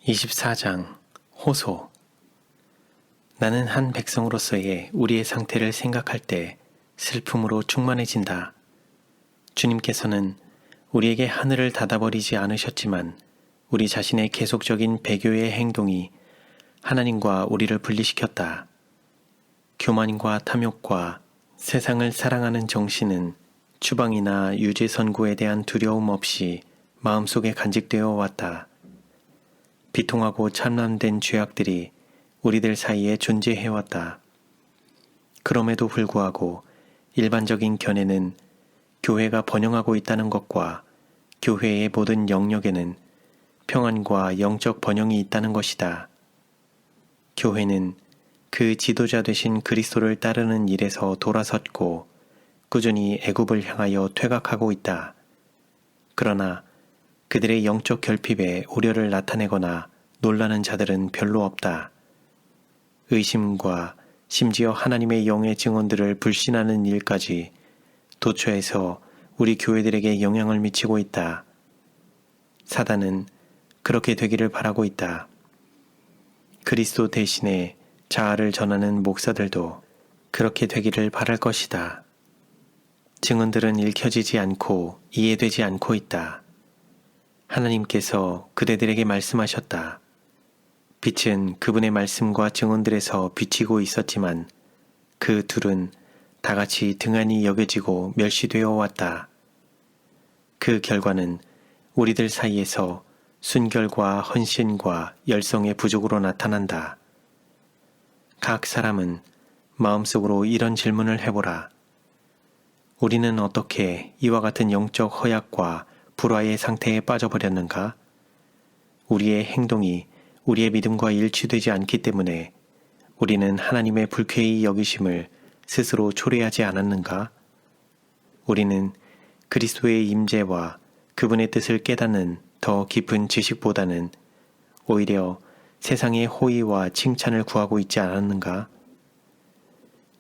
24장 호소. 나는 한 백성으로서의 우리의 상태를 생각할 때 슬픔으로 충만해진다. 주님께서는 우리에게 하늘을 닫아버리지 않으셨지만 우리 자신의 계속적인 배교의 행동이 하나님과 우리를 분리시켰다. 교만과 탐욕과 세상을 사랑하는 정신은 추방이나 유죄 선고에 대한 두려움 없이 마음속에 간직되어 왔다. 비통하고 참람된 죄악들이 우리들 사이에 존재해왔다. 그럼에도 불구하고 일반적인 견해는 교회가 번영하고 있다는 것과 교회의 모든 영역에는 평안과 영적 번영이 있다는 것이다. 교회는 그 지도자 되신 그리스도를 따르는 일에서 돌아섰고 꾸준히 애굽을 향하여 퇴각하고 있다. 그러나 그들의 영적 결핍에 우려를 나타내거나 놀라는 자들은 별로 없다. 의심과 심지어 하나님의 영의 증언들을 불신하는 일까지 도처에서 우리 교회들에게 영향을 미치고 있다. 사단은 그렇게 되기를 바라고 있다. 그리스도 대신에 자아를 전하는 목사들도 그렇게 되기를 바랄 것이다. 증언들은 읽혀지지 않고 이해되지 않고 있다. 하나님께서 그대들에게 말씀하셨다. 빛은 그분의 말씀과 증언들에서 비치고 있었지만 그 둘은 다같이 등한히 여겨지고 멸시되어 왔다. 그 결과는 우리들 사이에서 순결과 헌신과 열성의 부족으로 나타난다. 각 사람은 마음속으로 이런 질문을 해보라. 우리는 어떻게 이와 같은 영적 허약과 불화의 상태에 빠져버렸는가? 우리의 행동이 우리의 믿음과 일치되지 않기 때문에 우리는 하나님의 불쾌히 여기심을 스스로 초래하지 않았는가? 우리는 그리스도의 임재와 그분의 뜻을 깨닫는 더 깊은 지식보다는 오히려 세상의 호의와 칭찬을 구하고 있지 않았는가?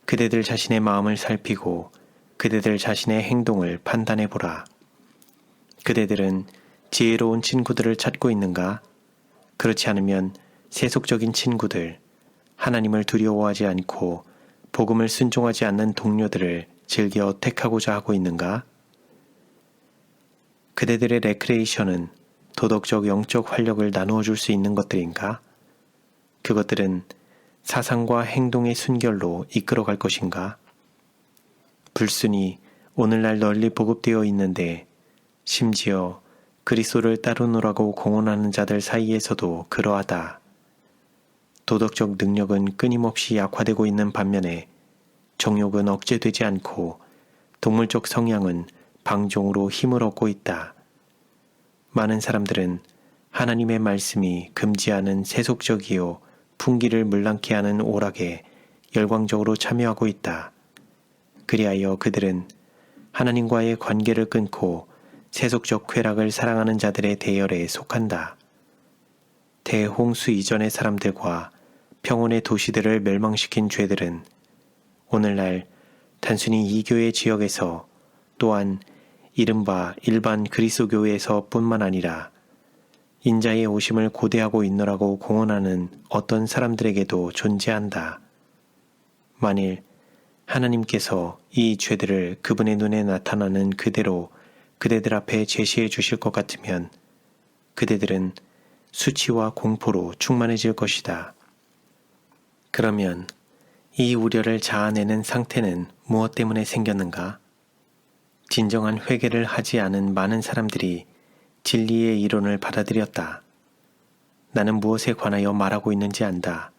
그대들 자신의 마음을 살피고 그대들 자신의 행동을 판단해보라. 그대들은 지혜로운 친구들을 찾고 있는가? 그렇지 않으면 세속적인 친구들, 하나님을 두려워하지 않고 복음을 순종하지 않는 동료들을 즐겨 택하고자 하고 있는가? 그대들의 레크레이션은 도덕적 영적 활력을 나누어 줄 수 있는 것들인가? 그것들은 사상과 행동의 순결로 이끌어갈 것인가? 불순이 오늘날 널리 보급되어 있는데 심지어 그리스도를 따르노라고 공언하는 자들 사이에서도 그러하다. 도덕적 능력은 끊임없이 약화되고 있는 반면에 정욕은 억제되지 않고 동물적 성향은 방종으로 힘을 얻고 있다. 많은 사람들은 하나님의 말씀이 금지하는 세속적이요 풍기를 물랑케 하는 오락에 열광적으로 참여하고 있다. 그리하여 그들은 하나님과의 관계를 끊고 세속적 쾌락을 사랑하는 자들의 대열에 속한다. 대홍수 이전의 사람들과 평온의 도시들을 멸망시킨 죄들은 오늘날 단순히 이교의 지역에서 또한 이른바 일반 그리스도교회에서 뿐만 아니라 인자의 오심을 고대하고 있노라고 공언하는 어떤 사람들에게도 존재한다. 만일 하나님께서 이 죄들을 그분의 눈에 나타나는 그대로 그대들 앞에 제시해 주실 것 같으면 그대들은 수치와 공포로 충만해질 것이다. 그러면 이 우려를 자아내는 상태는 무엇 때문에 생겼는가? 진정한 회개를 하지 않은 많은 사람들이 진리의 이론을 받아들였다. 나는 무엇에 관하여 말하고 있는지 안다.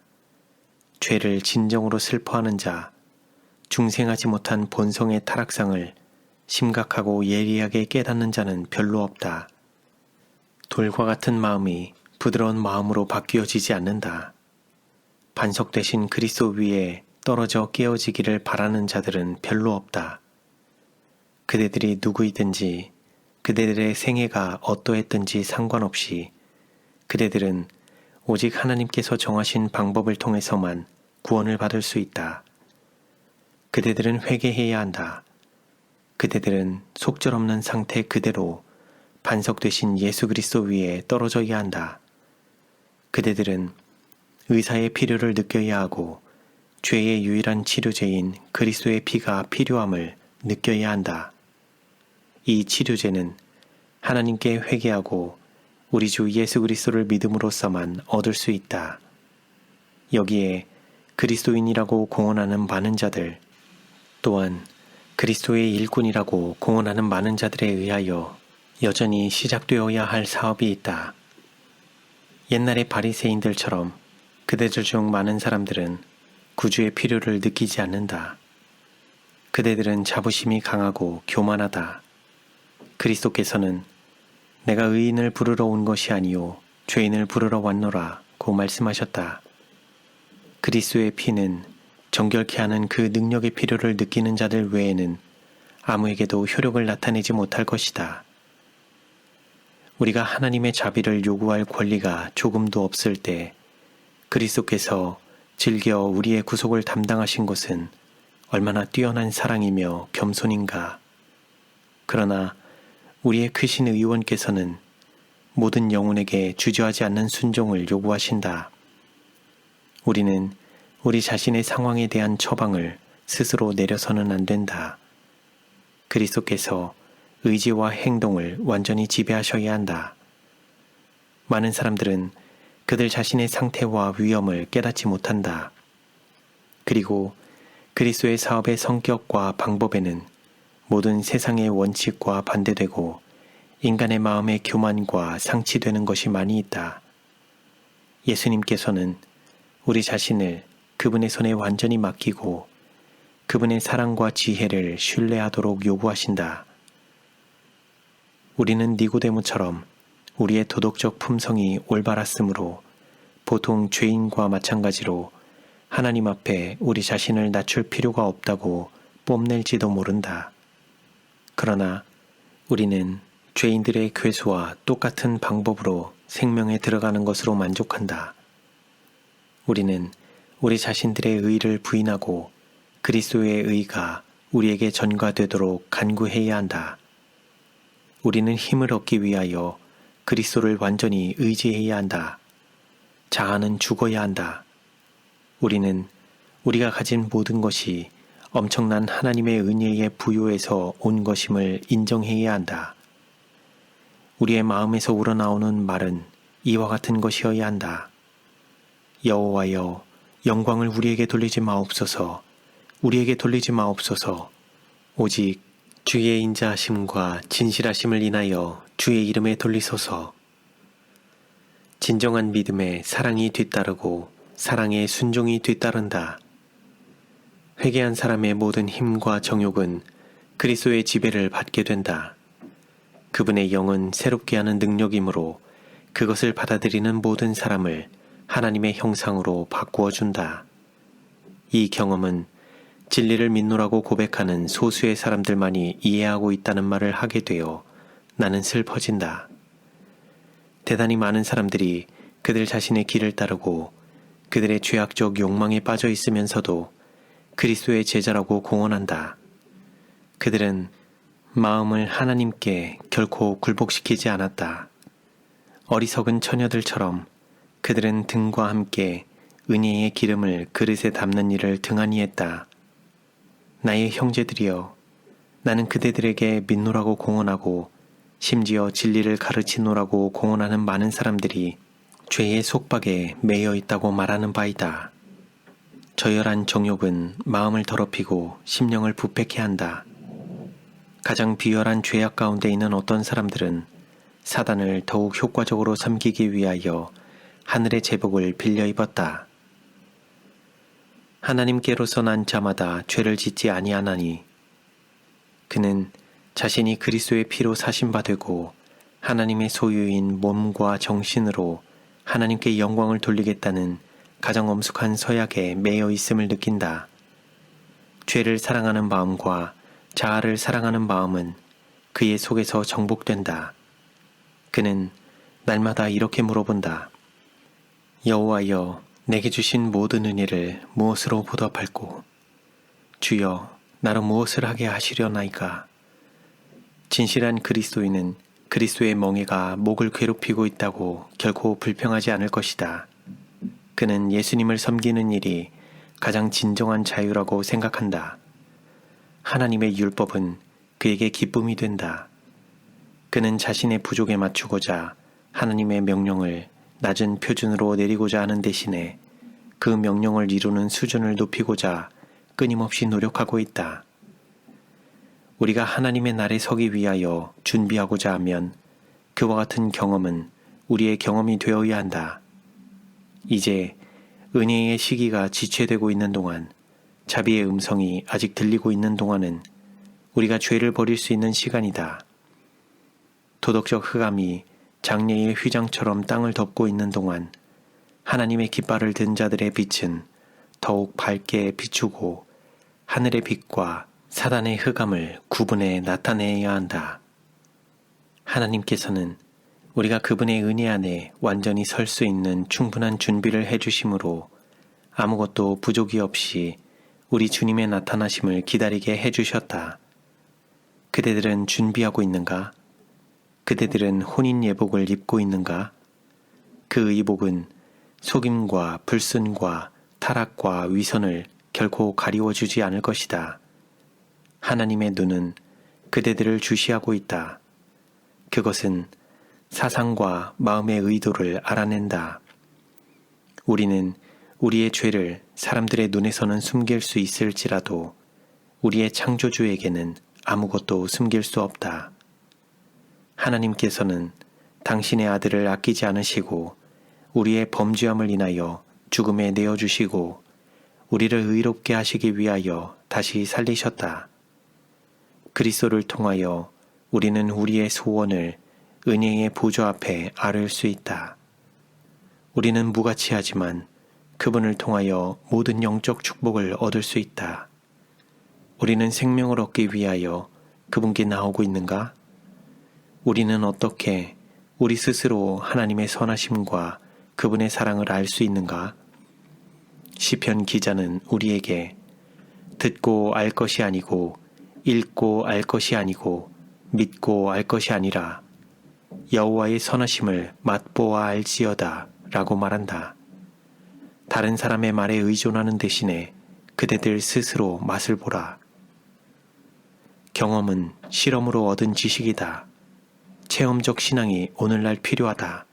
죄를 진정으로 슬퍼하는 자, 중생하지 못한 본성의 타락상을 심각하고 예리하게 깨닫는 자는 별로 없다. 돌과 같은 마음이 부드러운 마음으로 바뀌어지지 않는다. 반석 대신 그리스도 위에 떨어져 깨어지기를 바라는 자들은 별로 없다. 그대들이 누구이든지 그대들의 생애가 어떠했든지 상관없이 그대들은 오직 하나님께서 정하신 방법을 통해서만 구원을 받을 수 있다. 그대들은 회개해야 한다. 그대들은 속절없는 상태 그대로 반석 되신 예수 그리스도 위에 떨어져야 한다. 그대들은 의사의 필요를 느껴야 하고 죄의 유일한 치료제인 그리스도의 피가 필요함을 느껴야 한다. 이 치료제는 하나님께 회개하고 우리 주 예수 그리스도를 믿음으로써만 얻을 수 있다. 여기에 그리스도인이라고 공언하는 많은 자들, 또한 그리스도의 일꾼이라고 공언하는 많은 자들에 의하여 여전히 시작되어야 할 사업이 있다. 옛날의 바리새인들처럼 그대들 중 많은 사람들은 구주의 필요를 느끼지 않는다. 그대들은 자부심이 강하고 교만하다. 그리스도께서는 내가 의인을 부르러 온 것이 아니요 죄인을 부르러 왔노라고 말씀하셨다. 그리스도의 피는 정결케 하는 그 능력의 필요를 느끼는 자들 외에는 아무에게도 효력을 나타내지 못할 것이다. 우리가 하나님의 자비를 요구할 권리가 조금도 없을 때 그리스도께서 즐겨 우리의 구속을 담당하신 것은 얼마나 뛰어난 사랑이며 겸손인가. 그러나 우리의 크신 의원께서는 모든 영혼에게 주저하지 않는 순종을 요구하신다. 우리는 우리 자신의 상황에 대한 처방을 스스로 내려서는 안 된다. 그리스도께서 의지와 행동을 완전히 지배하셔야 한다. 많은 사람들은 그들 자신의 상태와 위험을 깨닫지 못한다. 그리고 그리스도의 사업의 성격과 방법에는 모든 세상의 원칙과 반대되고 인간의 마음의 교만과 상치되는 것이 많이 있다. 예수님께서는 우리 자신을 그분의 손에 완전히 맡기고 그분의 사랑과 지혜를 신뢰하도록 요구하신다. 우리는 니고데모처럼 우리의 도덕적 품성이 올바랐으므로 보통 죄인과 마찬가지로 하나님 앞에 우리 자신을 낮출 필요가 없다고 뽐낼지도 모른다. 그러나 우리는 죄인들의 괴수와 똑같은 방법으로 생명에 들어가는 것으로 만족한다. 우리는 우리 자신들의 의를 부인하고 그리스도의 의가 우리에게 전가되도록 간구해야 한다. 우리는 힘을 얻기 위하여 그리스도를 완전히 의지해야 한다. 자아는 죽어야 한다. 우리는 우리가 가진 모든 것이 엄청난 하나님의 은혜의 부요에서 온 것임을 인정해야 한다. 우리의 마음에서 우러나오는 말은 이와 같은 것이어야 한다. 여호와여, 영광을 우리에게 돌리지 마옵소서. 우리에게 돌리지 마옵소서. 오직 주의 인자하심과 진실하심을 인하여 주의 이름에 돌리소서. 진정한 믿음에 사랑이 뒤따르고 사랑에 순종이 뒤따른다. 회개한 사람의 모든 힘과 정욕은 그리스도의 지배를 받게 된다. 그분의 영은 새롭게 하는 능력이므로 그것을 받아들이는 모든 사람을 하나님의 형상으로 바꾸어 준다. 이 경험은 진리를 믿노라고 고백하는 소수의 사람들만이 이해하고 있다는 말을 하게 되어 나는 슬퍼진다. 대단히 많은 사람들이 그들 자신의 길을 따르고 그들의 죄악적 욕망에 빠져 있으면서도 그리스도의 제자라고 공언한다. 그들은 마음을 하나님께 결코 굴복시키지 않았다. 어리석은 처녀들처럼 그들은 등과 함께 은혜의 기름을 그릇에 담는 일을 등한히 했다. 나의 형제들이여, 나는 그대들에게 믿노라고 공언하고 심지어 진리를 가르치노라고 공언하는 많은 사람들이 죄의 속박에 매여 있다고 말하는 바이다. 저열한 정욕은 마음을 더럽히고 심령을 부패케 한다. 가장 비열한 죄악 가운데 있는 어떤 사람들은 사단을 더욱 효과적으로 섬기기 위하여 하늘의 제복을 빌려 입었다. 하나님께로서 난 자마다 죄를 짓지 아니하나니 그는 자신이 그리스도의 피로 사신 바 되고 하나님의 소유인 몸과 정신으로 하나님께 영광을 돌리겠다는 가장 엄숙한 서약에 매여 있음을 느낀다. 죄를 사랑하는 마음과 자아를 사랑하는 마음은 그의 속에서 정복된다. 그는 날마다 이렇게 물어본다. 여호와여, 내게 주신 모든 은혜를 무엇으로 보답할꼬? 주여, 나로 무엇을 하게 하시려나이까? 진실한 그리스도인은 그리스도의 멍에가 목을 괴롭히고 있다고 결코 불평하지 않을 것이다. 그는 예수님을 섬기는 일이 가장 진정한 자유라고 생각한다. 하나님의 율법은 그에게 기쁨이 된다. 그는 자신의 부족에 맞추고자 하나님의 명령을 낮은 표준으로 내리고자 하는 대신에 그 명령을 이루는 수준을 높이고자 끊임없이 노력하고 있다. 우리가 하나님의 날에 서기 위하여 준비하고자 하면 그와 같은 경험은 우리의 경험이 되어야 한다. 이제 은혜의 시기가 지체되고 있는 동안, 자비의 음성이 아직 들리고 있는 동안은 우리가 죄를 버릴 수 있는 시간이다. 도덕적 흑암이 장래의 휘장처럼 땅을 덮고 있는 동안 하나님의 깃발을 든 자들의 빛은 더욱 밝게 비추고 하늘의 빛과 사단의 흑암을 구분해 나타내야 한다. 하나님께서는 우리가 그분의 은혜 안에 완전히 설 수 있는 충분한 준비를 해주심으로 아무것도 부족이 없이 우리 주님의 나타나심을 기다리게 해주셨다. 그대들은 준비하고 있는가? 그대들은 혼인 예복을 입고 있는가? 그 의복은 속임과 불순과 타락과 위선을 결코 가리워주지 않을 것이다. 하나님의 눈은 그대들을 주시하고 있다. 그것은 사상과 마음의 의도를 알아낸다. 우리는 우리의 죄를 사람들의 눈에서는 숨길 수 있을지라도 우리의 창조주에게는 아무것도 숨길 수 없다. 하나님께서는 당신의 아들을 아끼지 않으시고 우리의 범죄함을 인하여 죽음에 내어주시고 우리를 의롭게 하시기 위하여 다시 살리셨다. 그리스도를 통하여 우리는 우리의 소원을 은혜의 보좌 앞에 아뢰을 수 있다. 우리는 무가치하지만 그분을 통하여 모든 영적 축복을 얻을 수 있다. 우리는 생명을 얻기 위하여 그분께 나오고 있는가? 우리는 어떻게 우리 스스로 하나님의 선하심과 그분의 사랑을 알 수 있는가? 시편 기자는 우리에게 듣고 알 것이 아니고 읽고 알 것이 아니고 믿고 알 것이 아니라 여호와의 선하심을 맛보아 알지어다 라고 말한다. 다른 사람의 말에 의존하는 대신에 그대들 스스로 맛을 보라. 경험은 실험으로 얻은 지식이다. 체험적 신앙이 오늘날 필요하다.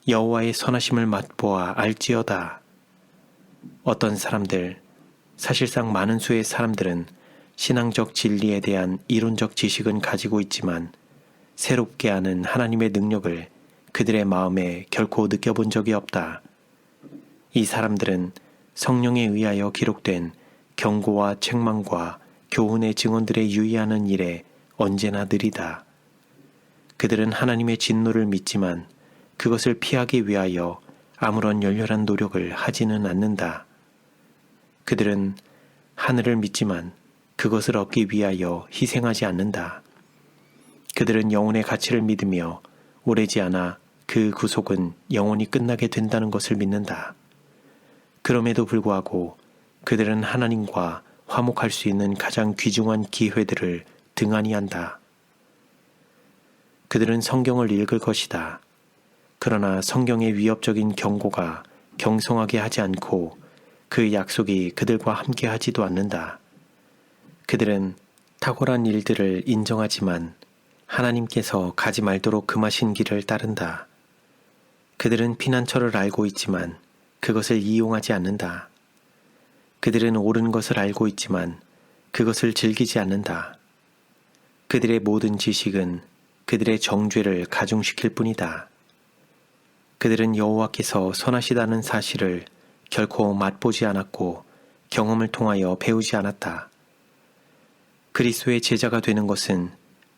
여호와의 선하심을 맛보아 알지어다. 어떤 사람들, 사실상 많은 수의 사람들은 신앙적 진리에 대한 이론적 지식은 가지고 있지만 새롭게 하는 하나님의 능력을 그들의 마음에 결코 느껴본 적이 없다. 이 사람들은 성령에 의하여 기록된 경고와 책망과 교훈의 증언들에 유의하는 일에 언제나 느리다. 그들은 하나님의 진노를 믿지만 그것을 피하기 위하여 아무런 열렬한 노력을 하지는 않는다. 그들은 하늘을 믿지만 그것을 얻기 위하여 희생하지 않는다. 그들은 영혼의 가치를 믿으며 오래지 않아 그 구속은 영원히 끝나게 된다는 것을 믿는다. 그럼에도 불구하고 그들은 하나님과 화목할 수 있는 가장 귀중한 기회들을 등한히 한다. 그들은 성경을 읽을 것이다. 그러나 성경의 위협적인 경고가 경성하게 하지 않고 그 약속이 그들과 함께 하지도 않는다. 그들은 탁월한 일들을 인정하지만 하나님께서 가지 말도록 금하신 길을 따른다. 그들은 피난처를 알고 있지만 그것을 이용하지 않는다. 그들은 옳은 것을 알고 있지만 그것을 즐기지 않는다. 그들의 모든 지식은 그들의 정죄를 가중시킬 뿐이다. 그들은 여호와께서 선하시다는 사실을 결코 맛보지 않았고 경험을 통하여 배우지 않았다. 그리스도의 제자가 되는 것은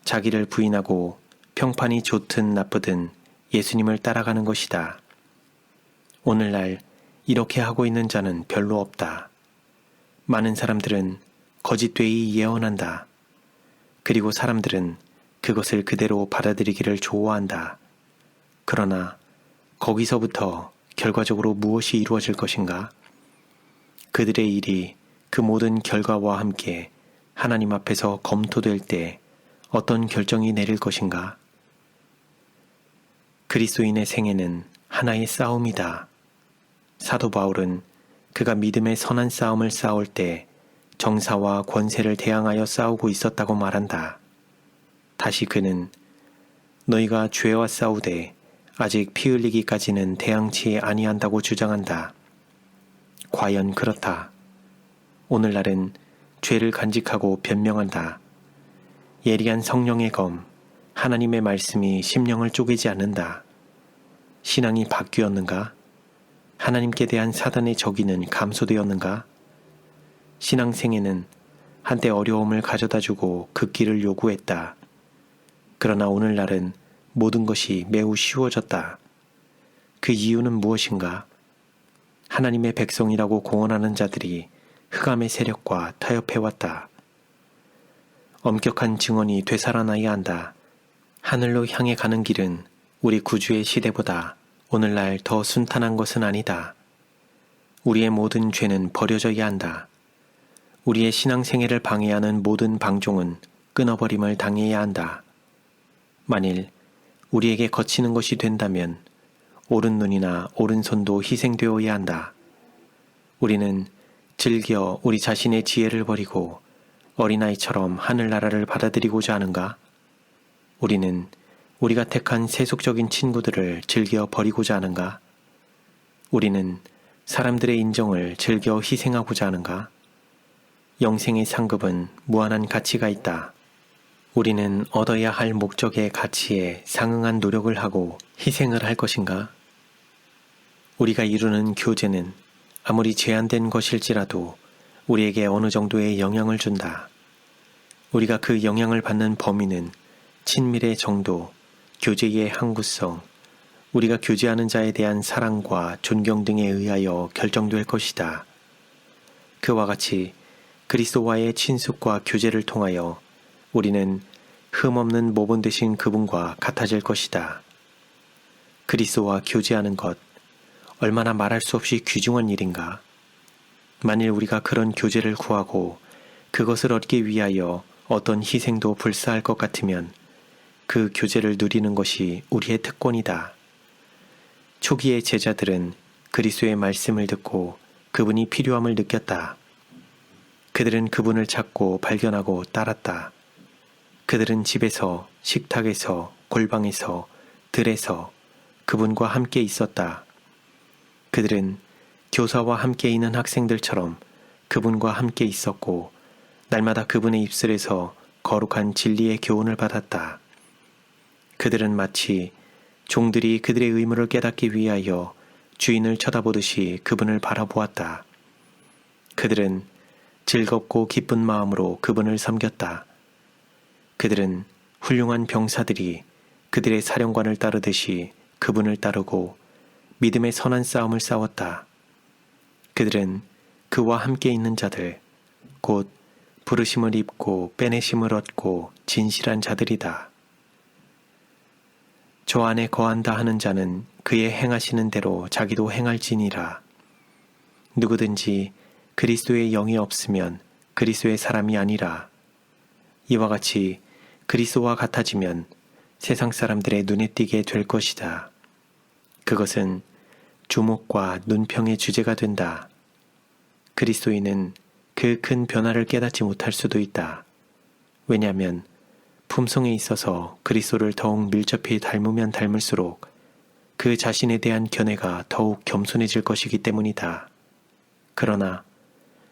자기를 부인하고 평판이 좋든 나쁘든 예수님을 따라가는 것이다. 오늘날 이렇게 하고 있는 자는 별로 없다. 많은 사람들은 거짓되이 예언한다. 그리고 사람들은 그것을 그대로 받아들이기를 좋아한다. 그러나 거기서부터 결과적으로 무엇이 이루어질 것인가? 그들의 일이 그 모든 결과와 함께 하나님 앞에서 검토될 때 어떤 결정이 내릴 것인가? 그리스도인의 생애는 하나의 싸움이다. 사도 바울은 그가 믿음의 선한 싸움을 싸울 때 정사와 권세를 대항하여 싸우고 있었다고 말한다. 다시 그는 너희가 죄와 싸우되 아직 피 흘리기까지는 대항치 아니한다고 주장한다. 과연 그렇다. 오늘날은 죄를 간직하고 변명한다. 예리한 성령의 검, 하나님의 말씀이 심령을 쪼개지 않는다. 신앙이 바뀌었는가? 하나님께 대한 사단의 적이는 감소되었는가? 신앙생애는 한때 어려움을 가져다주고 극기를 요구했다. 그러나 오늘날은 모든 것이 매우 쉬워졌다. 그 이유는 무엇인가? 하나님의 백성이라고 공언하는 자들이 흑암의 세력과 타협해왔다. 엄격한 증언이 되살아나야 한다. 하늘로 향해 가는 길은 우리 구주의 시대보다 오늘날 더 순탄한 것은 아니다. 우리의 모든 죄는 버려져야 한다. 우리의 신앙생애를 방해하는 모든 방종은 끊어버림을 당해야 한다. 만일 우리에게 거치는 것이 된다면 오른눈이나 오른손도 희생되어야 한다. 우리는 즐겨 우리 자신의 지혜를 버리고 어린아이처럼 하늘나라를 받아들이고자 하는가? 우리는 우리가 택한 세속적인 친구들을 즐겨 버리고자 하는가? 우리는 사람들의 인정을 즐겨 희생하고자 하는가? 영생의 상급은 무한한 가치가 있다. 우리는 얻어야 할 목적의 가치에 상응한 노력을 하고 희생을 할 것인가? 우리가 이루는 교제는 아무리 제한된 것일지라도 우리에게 어느 정도의 영향을 준다. 우리가 그 영향을 받는 범위는 친밀의 정도, 교제의 항구성, 우리가 교제하는 자에 대한 사랑과 존경 등에 의하여 결정될 것이다. 그와 같이 그리스도와의 친숙과 교제를 통하여 우리는 흠없는 모본 되신 그분과 같아질 것이다. 그리스도와 교제하는 것, 얼마나 말할 수 없이 귀중한 일인가? 만일 우리가 그런 교제를 구하고 그것을 얻기 위하여 어떤 희생도 불사할 것 같으면 그 교제를 누리는 것이 우리의 특권이다. 초기의 제자들은 그리스도의 말씀을 듣고 그분이 필요함을 느꼈다. 그들은 그분을 찾고 발견하고 따랐다. 그들은 집에서, 식탁에서, 골방에서, 들에서 그분과 함께 있었다. 그들은 교사와 함께 있는 학생들처럼 그분과 함께 있었고 날마다 그분의 입술에서 거룩한 진리의 교훈을 받았다. 그들은 마치 종들이 그들의 의무를 깨닫기 위하여 주인을 쳐다보듯이 그분을 바라보았다. 그들은 즐겁고 기쁜 마음으로 그분을 섬겼다. 그들은 훌륭한 병사들이 그들의 사령관을 따르듯이 그분을 따르고 믿음의 선한 싸움을 싸웠다. 그들은 그와 함께 있는 자들, 곧 부르심을 입고 빼내심을 얻고 진실한 자들이다. 저 안에 거한다 하는 자는 그의 행하시는 대로 자기도 행할지니라. 누구든지 그리스도의 영이 없으면 그리스도의 사람이 아니라. 이와 같이 그리스도와 같아지면 세상 사람들의 눈에 띄게 될 것이다. 그것은 주목과 눈평의 주제가 된다. 그리스도인은 그 큰 변화를 깨닫지 못할 수도 있다. 왜냐하면 품성에 있어서 그리스도를 더욱 밀접히 닮으면 닮을수록 그 자신에 대한 견해가 더욱 겸손해질 것이기 때문이다. 그러나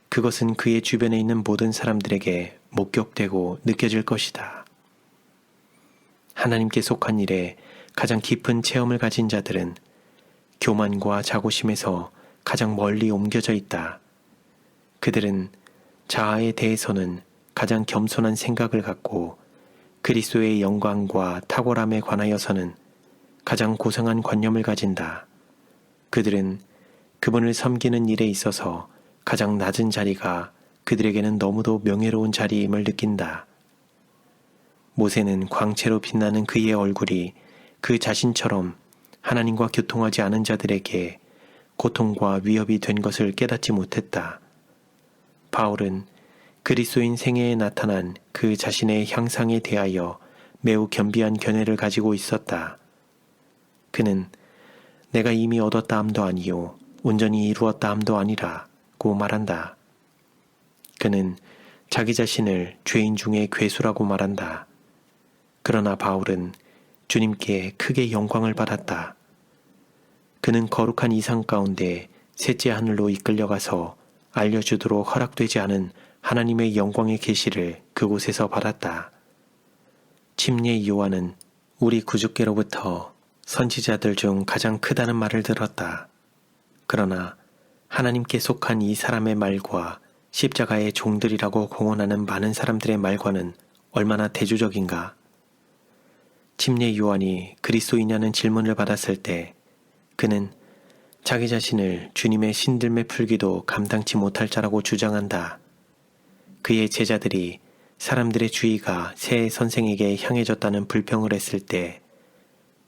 그것은 그의 주변에 있는 모든 사람들에게 목격되고 느껴질 것이다. 하나님께 속한 일에 가장 깊은 체험을 가진 자들은 교만과 자고심에서 가장 멀리 옮겨져 있다. 그들은 자아에 대해서는 가장 겸손한 생각을 갖고 그리스도의 영광과 탁월함에 관하여서는 가장 고상한 관념을 가진다. 그들은 그분을 섬기는 일에 있어서 가장 낮은 자리가 그들에게는 너무도 명예로운 자리임을 느낀다. 모세는 광채로 빛나는 그의 얼굴이 그 자신처럼 하나님과 교통하지 않은 자들에게 고통과 위협이 된 것을 깨닫지 못했다. 바울은 그리스도인 생애에 나타난 그 자신의 향상에 대하여 매우 겸비한 견해를 가지고 있었다. 그는 내가 이미 얻었다함도 아니요 온전히 이루었다함도 아니라고 말한다. 그는 자기 자신을 죄인 중에 괴수라고 말한다. 그러나 바울은 주님께 크게 영광을 받았다. 그는 거룩한 이상 가운데 셋째 하늘로 이끌려가서 알려주도록 허락되지 않은 하나님의 영광의 계시를 그곳에서 받았다. 침례 요한은 우리 구주께로부터 선지자들 중 가장 크다는 말을 들었다. 그러나 하나님께 속한 이 사람의 말과 십자가의 종들이라고 공언하는 많은 사람들의 말과는 얼마나 대조적인가? 침례 요한이 그리스도이냐는 질문을 받았을 때 그는 자기 자신을 주님의 신들매 풀기도 감당치 못할 자라고 주장한다. 그의 제자들이 사람들의 주의가 새 선생에게 향해졌다는 불평을 했을 때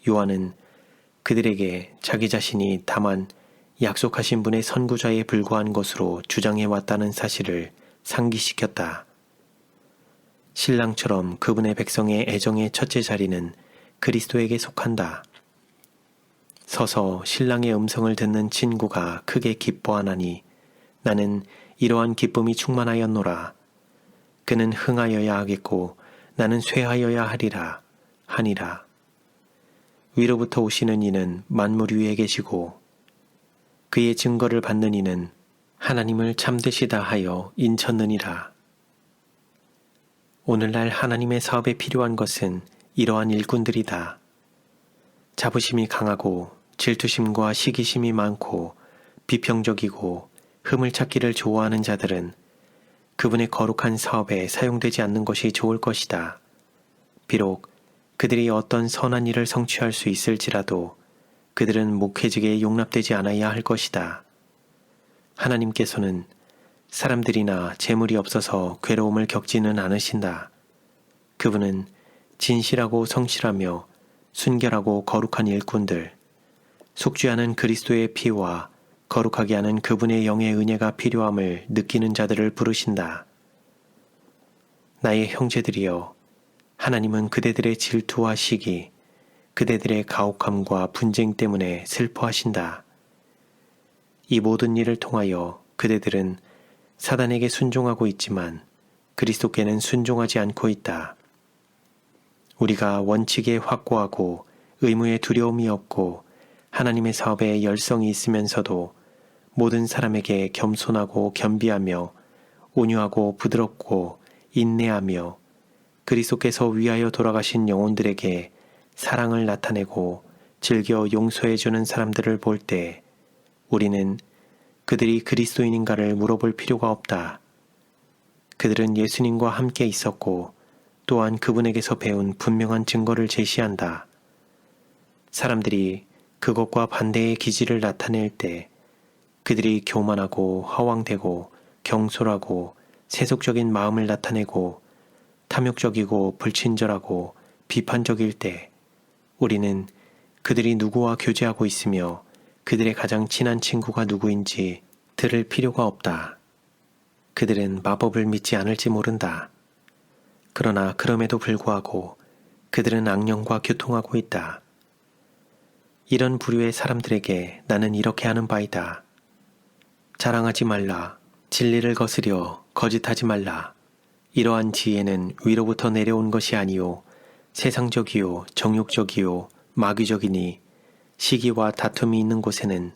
요한은 그들에게 자기 자신이 다만 약속하신 분의 선구자에 불과한 것으로 주장해 왔다는 사실을 상기시켰다. 신랑처럼 그분의 백성의 애정의 첫째 자리는 그리스도에게 속한다. 서서 신랑의 음성을 듣는 친구가 크게 기뻐하나니 나는 이러한 기쁨이 충만하였노라. 그는 흥하여야 하겠고 나는 쇠하여야 하리라 하니라. 위로부터 오시는 이는 만물 위에 계시고 그의 증거를 받는 이는 하나님을 참되시다 하여 인쳤느니라. 오늘날 하나님의 사업에 필요한 것은 이러한 일꾼들이다. 자부심이 강하고 질투심과 시기심이 많고 비평적이고 흠을 찾기를 좋아하는 자들은 그분의 거룩한 사업에 사용되지 않는 것이 좋을 것이다. 비록 그들이 어떤 선한 일을 성취할 수 있을지라도 그들은 목회직에 용납되지 않아야 할 것이다. 하나님께서는 사람들이나 재물이 없어서 괴로움을 겪지는 않으신다. 그분은 진실하고 성실하며 순결하고 거룩한 일꾼들, 속죄하는 그리스도의 피와 거룩하게 하는 그분의 영의 은혜가 필요함을 느끼는 자들을 부르신다. 나의 형제들이여, 하나님은 그대들의 질투와 시기, 그대들의 가혹함과 분쟁 때문에 슬퍼하신다. 이 모든 일을 통하여 그대들은 사단에게 순종하고 있지만 그리스도께는 순종하지 않고 있다. 우리가 원칙에 확고하고 의무에 두려움이 없고 하나님의 사업에 열성이 있으면서도 모든 사람에게 겸손하고 겸비하며 온유하고 부드럽고 인내하며 그리스도께서 위하여 돌아가신 영혼들에게 사랑을 나타내고 즐겨 용서해주는 사람들을 볼 때 우리는 그들이 그리스도인인가를 물어볼 필요가 없다. 그들은 예수님과 함께 있었고 또한 그분에게서 배운 분명한 증거를 제시한다. 사람들이 그것과 반대의 기질을 나타낼 때 그들이 교만하고 허황되고 경솔하고 세속적인 마음을 나타내고 탐욕적이고 불친절하고 비판적일 때 우리는 그들이 누구와 교제하고 있으며 그들의 가장 친한 친구가 누구인지 들을 필요가 없다. 그들은 마법을 믿지 않을지 모른다. 그러나 그럼에도 불구하고 그들은 악령과 교통하고 있다. 이런 부류의 사람들에게 나는 이렇게 하는 바이다. 자랑하지 말라. 진리를 거스려 거짓하지 말라. 이러한 지혜는 위로부터 내려온 것이 아니요 세상적이요 정욕적이요 마귀적이니 시기와 다툼이 있는 곳에는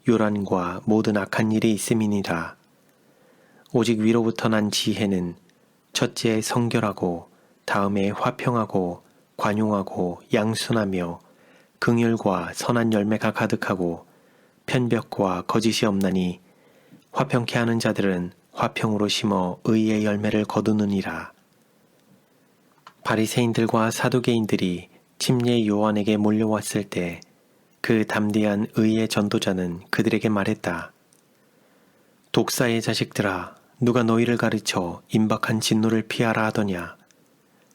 요란과 모든 악한 일이 있음이니라. 오직 위로부터 난 지혜는 첫째 성결하고 다음에 화평하고 관용하고 양순하며 긍휼과 선한 열매가 가득하고 편벽과 거짓이 없나니 화평케 하는 자들은 화평으로 심어 의의 열매를 거두느니라. 바리새인들과 사두개인들이 침례 요한에게 몰려왔을 때 그 담대한 의의 전도자는 그들에게 말했다. 독사의 자식들아, 누가 너희를 가르쳐 임박한 진노를 피하라 하더냐.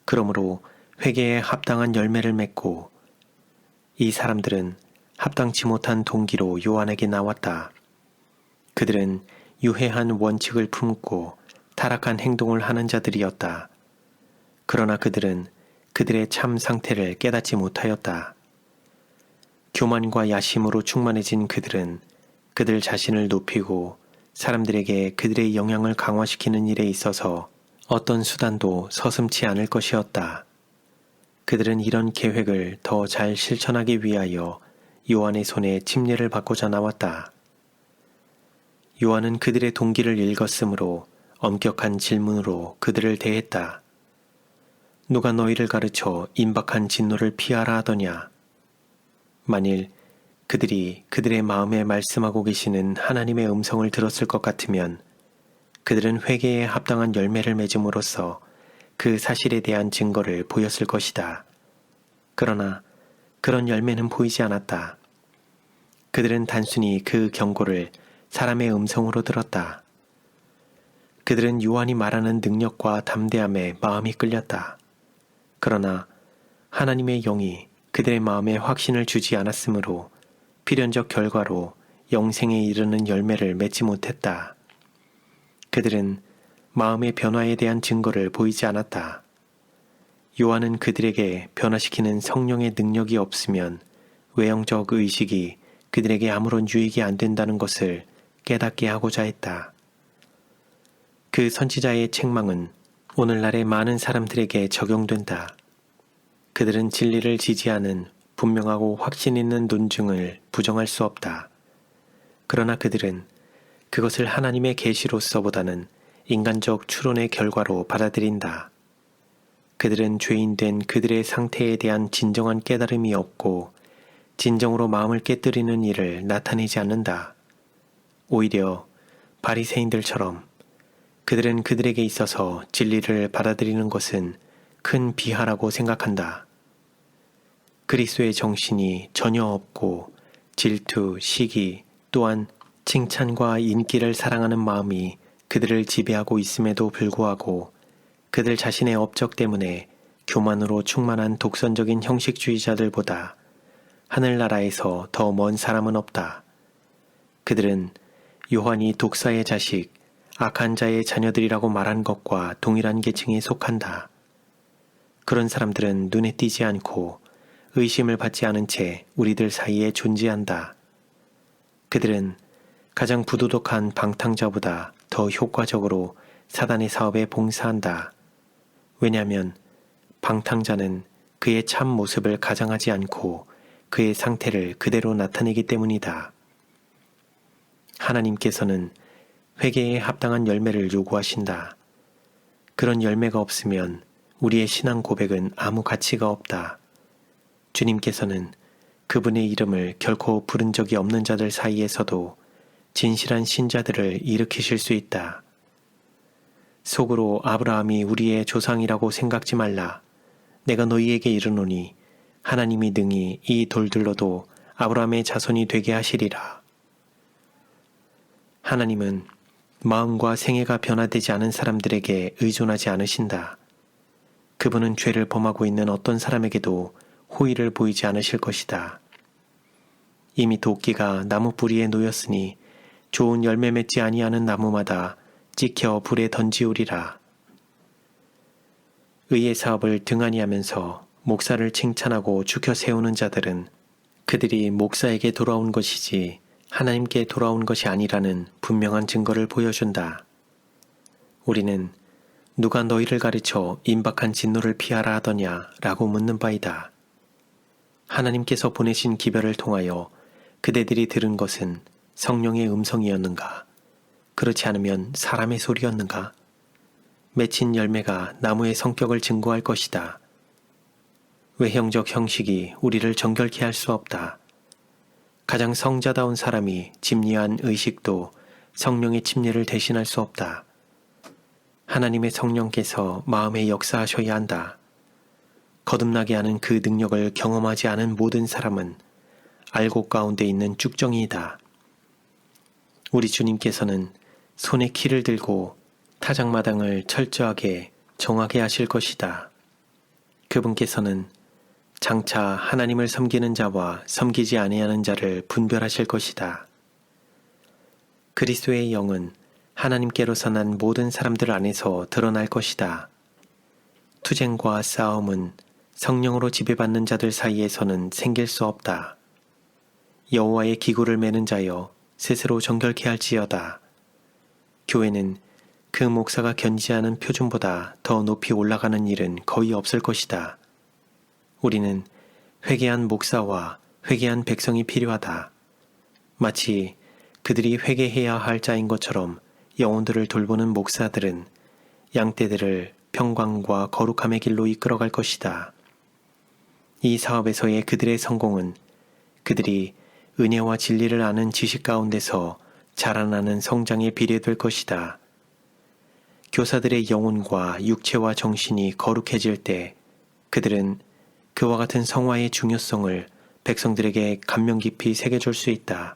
그러므로 회개에 합당한 열매를 맺고 이 사람들은 합당치 못한 동기로 요한에게 나왔다. 그들은 유해한 원칙을 품고 타락한 행동을 하는 자들이었다. 그러나 그들은 그들의 참 상태를 깨닫지 못하였다. 교만과 야심으로 충만해진 그들은 그들 자신을 높이고 사람들에게 그들의 영향을 강화시키는 일에 있어서 어떤 수단도 서슴지 않을 것이었다. 그들은 이런 계획을 더 잘 실천하기 위하여 요한의 손에 침례를 받고자 나왔다. 요한은 그들의 동기를 읽었으므로 엄격한 질문으로 그들을 대했다. 누가 너희를 가르쳐 임박한 진노를 피하라 하더냐? 만일 그들이 그들의 마음에 말씀하고 계시는 하나님의 음성을 들었을 것 같으면 그들은 회개에 합당한 열매를 맺음으로써 그 사실에 대한 증거를 보였을 것이다. 그러나 그런 열매는 보이지 않았다. 그들은 단순히 그 경고를 사람의 음성으로 들었다. 그들은 요한이 말하는 능력과 담대함에 마음이 끌렸다. 그러나 하나님의 영이 그들의 마음에 확신을 주지 않았으므로 필연적 결과로 영생에 이르는 열매를 맺지 못했다. 그들은 마음의 변화에 대한 증거를 보이지 않았다. 요한은 그들에게 변화시키는 성령의 능력이 없으면 외형적 의식이 그들에게 아무런 유익이 안 된다는 것을 깨닫게 하고자 했다. 그 선지자의 책망은 오늘날의 많은 사람들에게 적용된다. 그들은 진리를 지지하는 분명하고 확신 있는 논증을 부정할 수 없다. 그러나 그들은 그것을 하나님의 계시로서보다는 인간적 추론의 결과로 받아들인다. 그들은 죄인된 그들의 상태에 대한 진정한 깨달음이 없고 진정으로 마음을 깨뜨리는 일을 나타내지 않는다. 오히려 바리새인들처럼 그들은 그들에게 있어서 진리를 받아들이는 것은 큰 비하라고 생각한다. 그리스도의 정신이 전혀 없고 질투, 시기, 또한 칭찬과 인기를 사랑하는 마음이 그들을 지배하고 있음에도 불구하고 그들 자신의 업적 때문에 교만으로 충만한 독선적인 형식주의자들보다 하늘나라에서 더 먼 사람은 없다. 그들은 요한이 독사의 자식, 악한 자의 자녀들이라고 말한 것과 동일한 계층에 속한다. 그런 사람들은 눈에 띄지 않고 의심을 받지 않은 채 우리들 사이에 존재한다. 그들은 가장 부도덕한 방탕자보다 더 효과적으로 사단의 사업에 봉사한다. 왜냐하면 방탕자는 그의 참 모습을 가장하지 않고 그의 상태를 그대로 나타내기 때문이다. 하나님께서는 회개에 합당한 열매를 요구하신다. 그런 열매가 없으면 우리의 신앙 고백은 아무 가치가 없다. 주님께서는 그분의 이름을 결코 부른 적이 없는 자들 사이에서도 진실한 신자들을 일으키실 수 있다. 속으로 아브라함이 우리의 조상이라고 생각지 말라. 내가 너희에게 이르노니 하나님이 능히 이 돌들로도 아브라함의 자손이 되게 하시리라. 하나님은 마음과 생애가 변화되지 않은 사람들에게 의존하지 않으신다. 그분은 죄를 범하고 있는 어떤 사람에게도 호의를 보이지 않으실 것이다. 이미 도끼가 나무 뿌리에 놓였으니 좋은 열매 맺지 아니하는 나무마다 찍혀 불에 던지우리라. 의의 사업을 등한히 하면서 목사를 칭찬하고 죽여 세우는 자들은 그들이 목사에게 돌아온 것이지 하나님께 돌아온 것이 아니라는 분명한 증거를 보여준다. 우리는 누가 너희를 가르쳐 임박한 진노를 피하라 하더냐 라고 묻는 바이다. 하나님께서 보내신 기별을 통하여 그대들이 들은 것은 성령의 음성이었는가? 그렇지 않으면 사람의 소리였는가? 맺힌 열매가 나무의 성격을 증거할 것이다. 외형적 형식이 우리를 정결케 할 수 없다. 가장 성자다운 사람이 집리한 의식도 성령의 침례를 대신할 수 없다. 하나님의 성령께서 마음에 역사하셔야 한다. 거듭나게 하는 그 능력을 경험하지 않은 모든 사람은 알곡 가운데 있는 쭉정이이다. 우리 주님께서는 손에 키를 들고 타작마당을 철저하게 정하게 하실 것이다. 그분께서는 장차 하나님을 섬기는 자와 섬기지 아니하는 자를 분별하실 것이다. 그리스도의 영은 하나님께로서 난 모든 사람들 안에서 드러날 것이다. 투쟁과 싸움은 성령으로 지배받는 자들 사이에서는 생길 수 없다. 여호와의 기구를 매는 자여 스스로 정결케 할지어다. 교회는 그 목사가 견지하는 표준보다 더 높이 올라가는 일은 거의 없을 것이다. 우리는 회개한 목사와 회개한 백성이 필요하다. 마치 그들이 회개해야 할 자인 것처럼 영혼들을 돌보는 목사들은 양떼들을 평강과 거룩함의 길로 이끌어갈 것이다. 이 사업에서의 그들의 성공은 그들이 은혜와 진리를 아는 지식 가운데서 자라나는 성장에 비례될 것이다. 교사들의 영혼과 육체와 정신이 거룩해질 때 그들은 그와 같은 성화의 중요성을 백성들에게 감명 깊이 새겨줄 수 있다.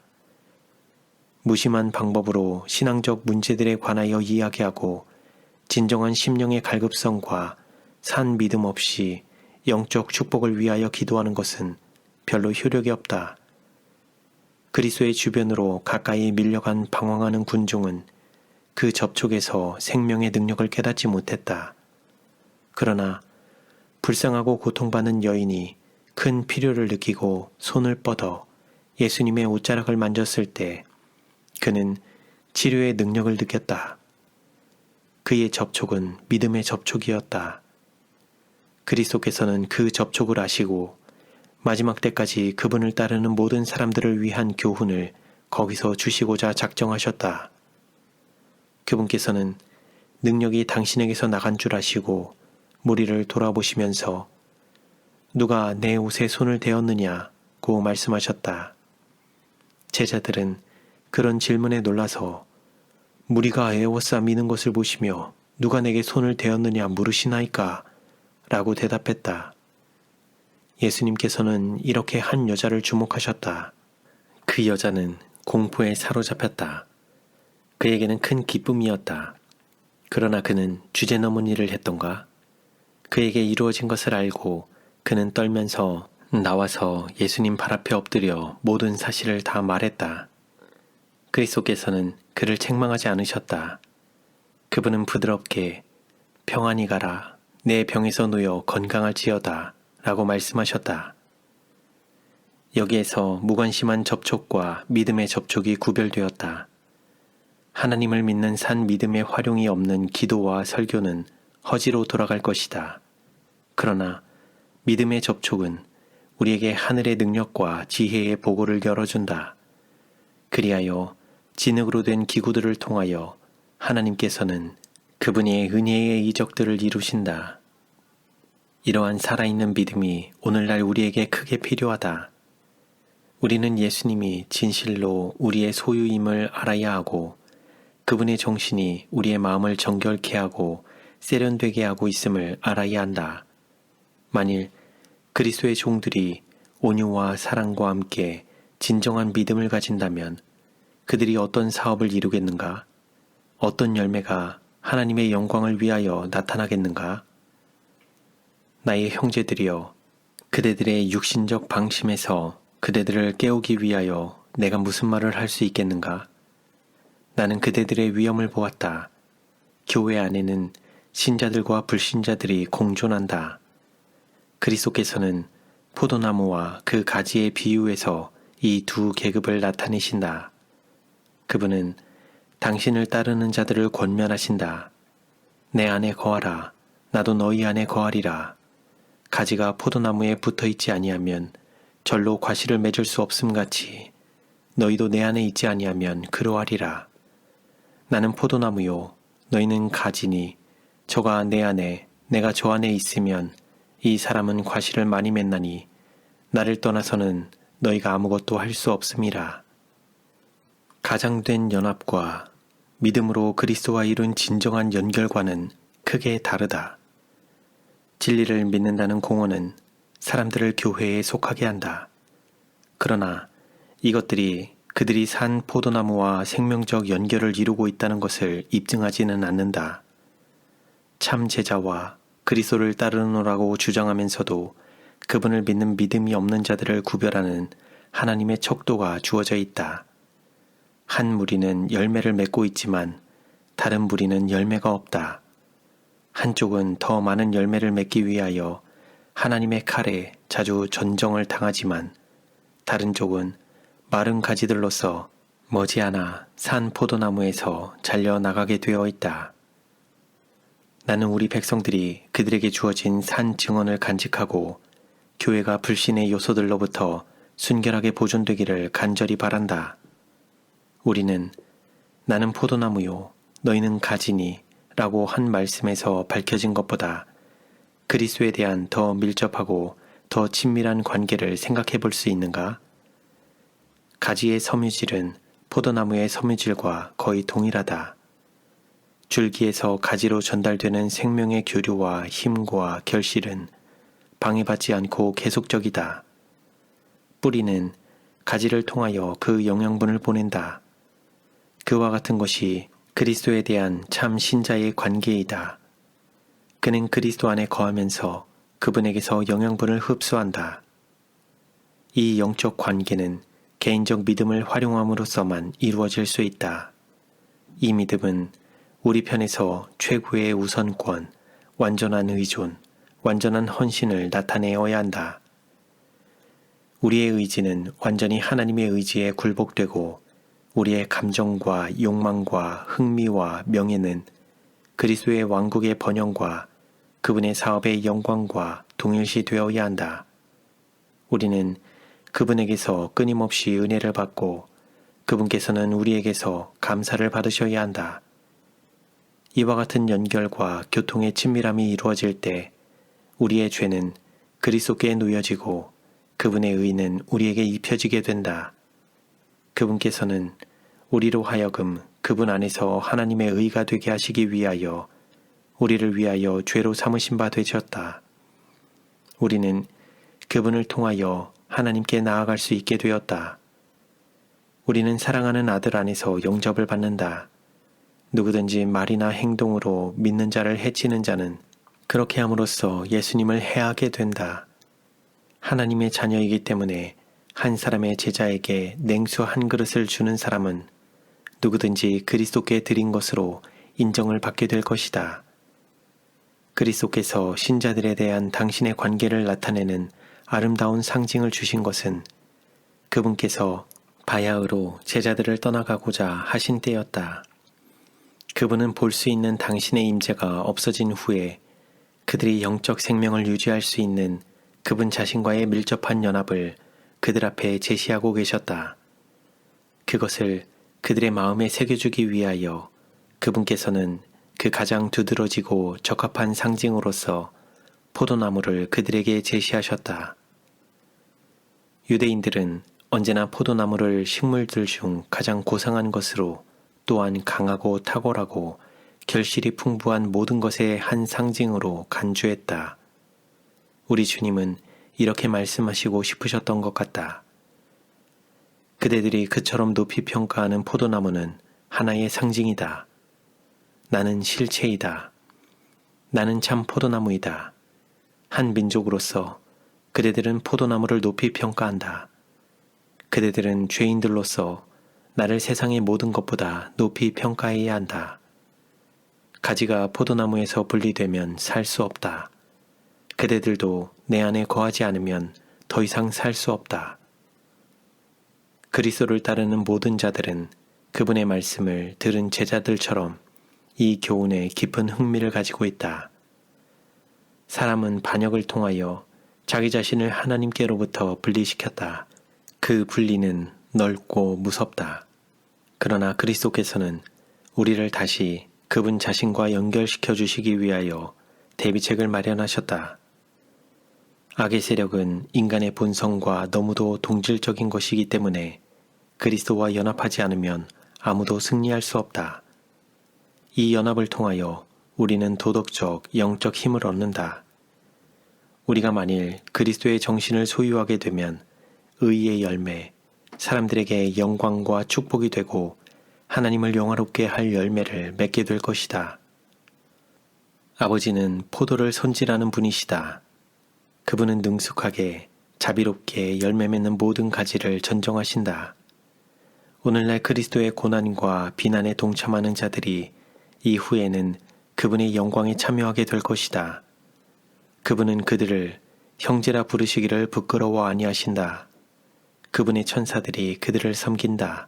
무심한 방법으로 신앙적 문제들에 관하여 이야기하고 진정한 심령의 갈급성과 산 믿음 없이 영적 축복을 위하여 기도하는 것은 별로 효력이 없다. 그리스도의 주변으로 가까이 밀려간 방황하는 군중은 그 접촉에서 생명의 능력을 깨닫지 못했다. 그러나 불쌍하고 고통받는 여인이 큰 필요를 느끼고 손을 뻗어 예수님의 옷자락을 만졌을 때 그는 치료의 능력을 느꼈다. 그의 접촉은 믿음의 접촉이었다. 그리스도께서는 그 접촉을 아시고 마지막 때까지 그분을 따르는 모든 사람들을 위한 교훈을 거기서 주시고자 작정하셨다. 그분께서는 능력이 당신에게서 나간 줄 아시고 무리를 돌아보시면서 누가 내 옷에 손을 대었느냐고 말씀하셨다. 제자들은 그런 질문에 놀라서 무리가 에워싸 미는 것을 보시며 누가 내게 손을 대었느냐 물으시나이까? 라고 대답했다. 예수님께서는 이렇게 한 여자를 주목하셨다. 그 여자는 공포에 사로잡혔다. 그에게는 큰 기쁨이었다. 그러나 그는 주제넘은 일을 했던가? 그에게 이루어진 것을 알고 그는 떨면서 나와서 예수님 발 앞에 엎드려 모든 사실을 다 말했다. 그리스도께서는 그를 책망하지 않으셨다. 그분은 부드럽게 평안히 가라. 내 병에서 놓여 건강할지어다. 라고 말씀하셨다. 여기에서 무관심한 접촉과 믿음의 접촉이 구별되었다. 하나님을 믿는 산 믿음의 활용이 없는 기도와 설교는 허지로 돌아갈 것이다. 그러나 믿음의 접촉은 우리에게 하늘의 능력과 지혜의 보고를 열어준다. 그리하여 진흙으로 된 기구들을 통하여 하나님께서는 그분의 은혜의 이적들을 이루신다. 이러한 살아있는 믿음이 오늘날 우리에게 크게 필요하다. 우리는 예수님이 진실로 우리의 소유임을 알아야 하고 그분의 정신이 우리의 마음을 정결케 하고 세련되게 하고 있음을 알아야 한다. 만일 그리스도의 종들이 온유와 사랑과 함께 진정한 믿음을 가진다면 그들이 어떤 사업을 이루겠는가? 어떤 열매가 하나님의 영광을 위하여 나타나겠는가? 나의 형제들이여, 그대들의 육신적 방심에서 그대들을 깨우기 위하여 내가 무슨 말을 할 수 있겠는가? 나는 그대들의 위험을 보았다. 교회 안에는 신자들과 불신자들이 공존한다. 그리스도께서는 포도나무와 그 가지의 비유에서 이 두 계급을 나타내신다. 그분은 당신을 따르는 자들을 권면하신다. 내 안에 거하라. 나도 너희 안에 거하리라. 가지가 포도나무에 붙어있지 아니하면 절로 과실을 맺을 수 없음같이 너희도 내 안에 있지 아니하면 그러하리라. 나는 포도나무요 너희는 가지니 저가 내 안에 내가 저 안에 있으면 이 사람은 과실을 많이 맺나니 나를 떠나서는 너희가 아무것도 할 수 없음이라. 가장된 연합과 믿음으로 그리스도와 이룬 진정한 연결과는 크게 다르다. 진리를 믿는다는 공언은 사람들을 교회에 속하게 한다. 그러나 이것들이 그들이 산 포도나무와 생명적 연결을 이루고 있다는 것을 입증하지는 않는다. 참 제자와 그리스도를 따르노라고 주장하면서도 그분을 믿는 믿음이 없는 자들을 구별하는 하나님의 척도가 주어져 있다. 한 무리는 열매를 맺고 있지만 다른 무리는 열매가 없다. 한쪽은 더 많은 열매를 맺기 위하여 하나님의 칼에 자주 전정을 당하지만 다른 쪽은 마른 가지들로서 머지않아 산 포도나무에서 잘려 나가게 되어 있다. 나는 우리 백성들이 그들에게 주어진 산 증언을 간직하고 교회가 불신의 요소들로부터 순결하게 보존되기를 간절히 바란다. 우리는 나는 포도나무요 너희는 가지니 라고 한 말씀에서 밝혀진 것보다 그리스도에 대한 더 밀접하고 더 친밀한 관계를 생각해 볼 수 있는가? 가지의 섬유질은 포도나무의 섬유질과 거의 동일하다. 줄기에서 가지로 전달되는 생명의 교류와 힘과 결실은 방해받지 않고 계속적이다. 뿌리는 가지를 통하여 그 영양분을 보낸다. 그와 같은 것이 그리스도에 대한 참 신자의 관계이다. 그는 그리스도 안에 거하면서 그분에게서 영양분을 흡수한다. 이 영적 관계는 개인적 믿음을 활용함으로써만 이루어질 수 있다. 이 믿음은 우리 편에서 최고의 우선권, 완전한 의존, 완전한 헌신을 나타내어야 한다. 우리의 의지는 완전히 하나님의 의지에 굴복되고 우리의 감정과 욕망과 흥미와 명예는 그리스도의 왕국의 번영과 그분의 사업의 영광과 동일시 되어야 한다. 우리는 그분에게서 끊임없이 은혜를 받고 그분께서는 우리에게서 감사를 받으셔야 한다. 이와 같은 연결과 교통의 친밀함이 이루어질 때 우리의 죄는 그리스도께 놓여지고 그분의 의는 우리에게 입혀지게 된다. 그분께서는 우리로 하여금 그분 안에서 하나님의 의가 되게 하시기 위하여 우리를 위하여 죄로 삼으신 바 되셨다. 우리는 그분을 통하여 하나님께 나아갈 수 있게 되었다. 우리는 사랑하는 아들 안에서 영접을 받는다. 누구든지 말이나 행동으로 믿는 자를 해치는 자는 그렇게 함으로써 예수님을 해하게 된다. 하나님의 자녀이기 때문에 한 사람의 제자에게 냉수 한 그릇을 주는 사람은 누구든지 그리스도께 드린 것으로 인정을 받게 될 것이다. 그리스도께서 신자들에 대한 당신의 관계를 나타내는 아름다운 상징을 주신 것은 그분께서 바야흐로 제자들을 떠나가고자 하신 때였다. 그분은 볼 수 있는 당신의 임재가 없어진 후에 그들이 영적 생명을 유지할 수 있는 그분 자신과의 밀접한 연합을 그들 앞에 제시하고 계셨다. 그것을 그들의 마음에 새겨주기 위하여 그분께서는 그 가장 두드러지고 적합한 상징으로서 포도나무를 그들에게 제시하셨다. 유대인들은 언제나 포도나무를 식물들 중 가장 고상한 것으로 또한 강하고 탁월하고 결실이 풍부한 모든 것의 한 상징으로 간주했다. 우리 주님은 이렇게 말씀하시고 싶으셨던 것 같다. 그대들이 그처럼 높이 평가하는 포도나무는 하나의 상징이다. 나는 실체이다. 나는 참 포도나무이다. 한 민족으로서 그대들은 포도나무를 높이 평가한다. 그대들은 죄인들로서 나를 세상의 모든 것보다 높이 평가해야 한다. 가지가 포도나무에서 분리되면 살 수 없다. 그대들도 내 안에 거하지 않으면 더 이상 살 수 없다. 그리스도를 따르는 모든 자들은 그분의 말씀을 들은 제자들처럼 이 교훈에 깊은 흥미를 가지고 있다. 사람은 반역을 통하여 자기 자신을 하나님께로부터 분리시켰다. 그 분리는 넓고 무섭다. 그러나 그리스도께서는 우리를 다시 그분 자신과 연결시켜 주시기 위하여 대비책을 마련하셨다. 악의 세력은 인간의 본성과 너무도 동질적인 것이기 때문에 그리스도와 연합하지 않으면 아무도 승리할 수 없다. 이 연합을 통하여 우리는 도덕적, 영적 힘을 얻는다. 우리가 만일 그리스도의 정신을 소유하게 되면 의의 열매, 사람들에게 영광과 축복이 되고 하나님을 영화롭게 할 열매를 맺게 될 것이다. 아버지는 포도를 손질하는 분이시다. 그분은 능숙하게, 자비롭게 열매 맺는 모든 가지를 전정하신다. 오늘날 그리스도의 고난과 비난에 동참하는 자들이 이후에는 그분의 영광에 참여하게 될 것이다. 그분은 그들을 형제라 부르시기를 부끄러워 아니하신다. 그분의 천사들이 그들을 섬긴다.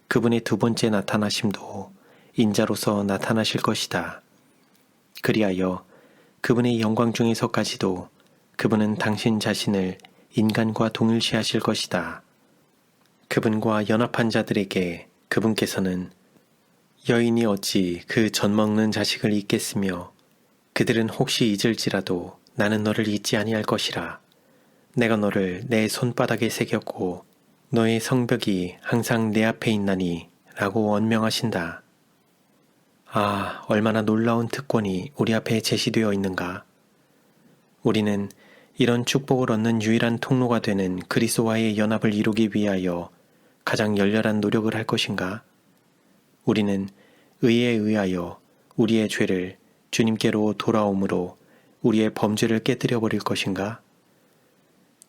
그분의 두 번째 나타나심도 인자로서 나타나실 것이다. 그리하여 그분의 영광 중에서까지도 그분은 당신 자신을 인간과 동일시하실 것이다. 그분과 연합한 자들에게 그분께서는 여인이 어찌 그 젖 먹는 자식을 잊겠으며 그들은 혹시 잊을지라도 나는 너를 잊지 아니할 것이라. 내가 너를 내 손바닥에 새겼고 너의 성벽이 항상 내 앞에 있나니 라고 언명하신다. 아, 얼마나 놀라운 특권이 우리 앞에 제시되어 있는가. 우리는 이런 축복을 얻는 유일한 통로가 되는 그리스도와의 연합을 이루기 위하여 가장 열렬한 노력을 할 것인가? 우리는 의에 의하여 우리의 죄를 주님께로 돌아옴으로 우리의 범죄를 깨뜨려 버릴 것인가?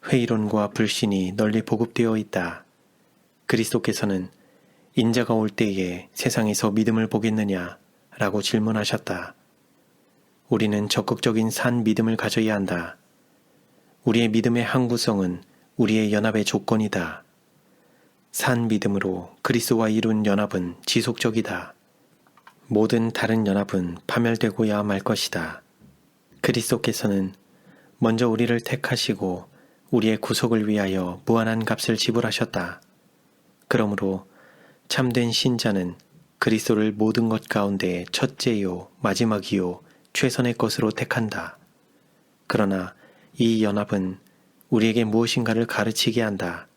회의론과 불신이 널리 보급되어 있다. 그리스도께서는 인자가 올 때에 세상에서 믿음을 보겠느냐? 라고 질문하셨다. 우리는 적극적인 산 믿음을 가져야 한다. 우리의 믿음의 항구성은 우리의 연합의 조건이다. 산 믿음으로 그리스도와 이룬 연합은 지속적이다. 모든 다른 연합은 파멸되고야 말 것이다. 그리스도께서는 먼저 우리를 택하시고 우리의 구속을 위하여 무한한 값을 지불하셨다. 그러므로 참된 신자는 그리스도를 모든 것 가운데 첫째요, 마지막이요, 최선의 것으로 택한다. 그러나 이 연합은 우리에게 무엇인가를 가르치게 한다.